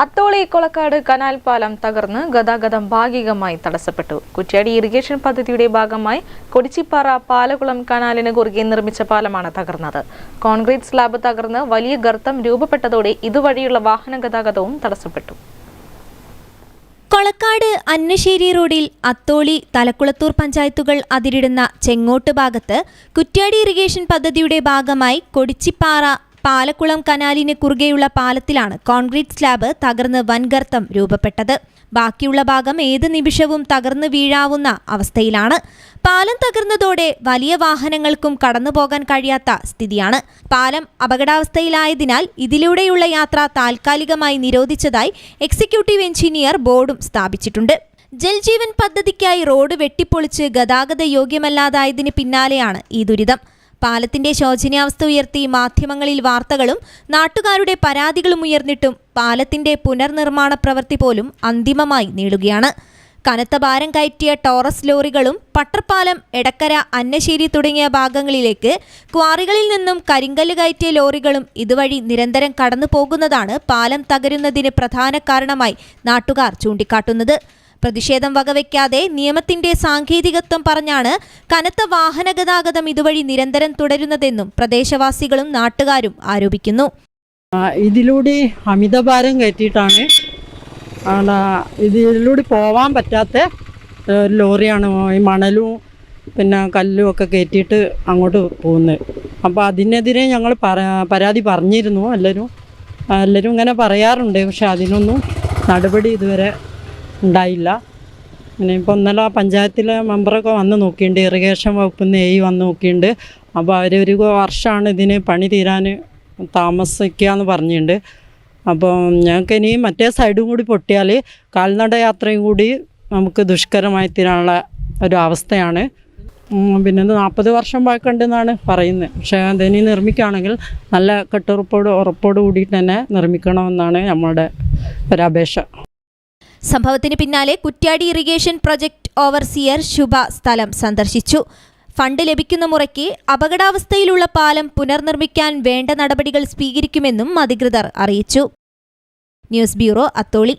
Atholi Kolakkad canal പാലം തകർന്ന് ഗതാഗതം ഭാഗികമായി തടസ്സപ്പെട്ടു. കുറ്റ്യാടി ഇറിഗേഷൻ പദ്ധതിയുടെ ഭാഗമായി കൊടിച്ചിപ്പാറ പാലകുളം കനാലിന് കുറുകെ നിർമ്മിച്ച പാലമാണ് തകർന്നത്. കോൺക്രീറ്റ് സ്ലാബ് തകർന്ന് വലിയ ഗർത്തം രൂപപ്പെട്ടതോടെ ഇതുവഴിയുള്ള വാഹന ഗതാഗതവും തടസ്സപ്പെട്ടു. കൊളക്കാട് അന്നശ്ശേരി റോഡിൽ അത്തോളി തലക്കുളത്തൂർ പഞ്ചായത്തുകൾ അതിരിടുന്ന ചെങ്ങോട്ട് ഭാഗത്ത് കുറ്റ്യാടി ഇറിഗേഷൻ പദ്ധതിയുടെ ഭാഗമായി കൊടിച്ചിപ്പാറ പാലക്കുളം കനാലിന് കുറുകെയുള്ള പാലത്തിലാണ് കോൺക്രീറ്റ് സ്ലാബ് തകർന്ന് വൻഗർത്തം രൂപപ്പെട്ടത്. ബാക്കിയുള്ള ഭാഗം ഏത് നിമിഷവും തകർന്നു വീഴാവുന്ന അവസ്ഥയിലാണ്. പാലം തകർന്നതോടെ വലിയ വാഹനങ്ങൾക്കും കടന്നുപോകാൻ കഴിയാത്ത സ്ഥിതിയാണ്. പാലം അപകടാവസ്ഥയിലായതിനാൽ ഇതിലൂടെയുള്ള യാത്ര താൽക്കാലികമായി നിരോധിച്ചതായി എക്സിക്യൂട്ടീവ് എഞ്ചിനീയർ ബോർഡും സ്ഥാപിച്ചിട്ടുണ്ട്. ജൽജീവൻ പദ്ധതിക്കായി റോഡ് വെട്ടിപ്പൊളിച്ച് ഗതാഗത യോഗ്യമല്ലാതായതിന് പിന്നാലെയാണ് ഈ ദുരിതം. പാലത്തിന്റെ ശോചനീയാവസ്ഥ ഉയർത്തി മാധ്യമങ്ങളിൽ വാർത്തകളും നാട്ടുകാരുടെ പരാതികളും ഉയർന്നിട്ടും പാലത്തിന്റെ പുനർനിർമ്മാണ പ്രവൃത്തി പോലും അന്തിമമായി നീളുകയാണ്. കനത്ത ഭാരം കയറ്റിയ ടോറസ് ലോറികളും പട്ടർപാലം, എടക്കര, അന്നശ്ശേരി തുടങ്ങിയ ഭാഗങ്ങളിലേക്ക് ക്വാറികളിൽ നിന്നും കരിങ്കല്ല് കയറ്റിയ ലോറികളും ഇതുവഴി നിരന്തരം കടന്നു പോകുന്നതാണ് പാലം തകരുന്നതിന് പ്രധാന കാരണമായി നാട്ടുകാർ ചൂണ്ടിക്കാട്ടുന്നത്. പ്രതിഷേധം വകവയ്ക്കാതെ നിയമത്തിന്റെ സാങ്കേതികത്വം പറഞ്ഞാണ് കനത്ത വാഹന ഗതാഗതം ഇതുവഴി നിരന്തരം തുടരുന്നതെന്നും പ്രദേശവാസികളും നാട്ടുകാരും ആരോപിക്കുന്നു. ഇതിലൂടെ അമിതഭാരം കയറ്റിയിട്ടാണ് ഇതിലൂടെ പോവാൻ പറ്റാത്ത ലോറിയാണ് ഈ മണലും പിന്നെ കല്ലും ഒക്കെ കയറ്റിയിട്ട് അങ്ങോട്ട് പോകുന്നത്. അപ്പോൾ അതിനെതിരെ ഞങ്ങൾ പരാതി പറഞ്ഞിരുന്നു. എല്ലാവരും ഇങ്ങനെ പറയാറുണ്ട്. പക്ഷെ അതിനൊന്നും നടപടി ഇതുവരെ ഉണ്ടായില്ല. പിന്നെ ഇപ്പോൾ ഇന്നലെ പഞ്ചായത്തിലെ മെമ്പറൊക്കെ വന്ന് നോക്കിയിട്ടുണ്ട്, ഇറിഗേഷൻ വകുപ്പിൽ നിന്ന് വന്ന് നോക്കിയിട്ടുണ്ട്. അപ്പോൾ ഒരു വർഷമാണ് ഇതിന് പണി തീരാൻ താമസിക്കുക എന്ന് പറഞ്ഞിട്ടുണ്ട്. അപ്പോൾ ഞങ്ങൾക്ക് ഇനി മറ്റേ സൈഡും കൂടി പൊട്ടിയാൽ കാൽനട യാത്രയും കൂടി നമുക്ക് ദുഷ്കരമായി തീരാനുള്ള ഒരു അവസ്ഥയാണ്. പിന്നെ 40 വർഷം പഴക്കമുണ്ടെന്നാണ് പറയുന്നത്. പക്ഷേ അതിനി നിർമ്മിക്കുകയാണെങ്കിൽ നല്ല ഉറപ്പോട് കൂടിയിട്ട് തന്നെ നിർമ്മിക്കണമെന്നാണ് നമ്മളുടെ ഒരപേക്ഷ. സംഭവത്തിന് പിന്നാലെ കുറ്റ്യാടി ഇറിഗേഷൻ പ്രൊജക്ട് ഓവർസിയർ ശുഭ സ്ഥലം സന്ദർശിച്ചു. ഫണ്ട് ലഭിക്കുന്ന മുറയ്ക്ക് അപകടാവസ്ഥയിലുള്ള പാലം പുനർനിർമ്മിക്കാൻ വേണ്ട നടപടികൾ സ്വീകരിക്കുമെന്നും അധികൃതർ അറിയിച്ചു. News bureau, Atholi.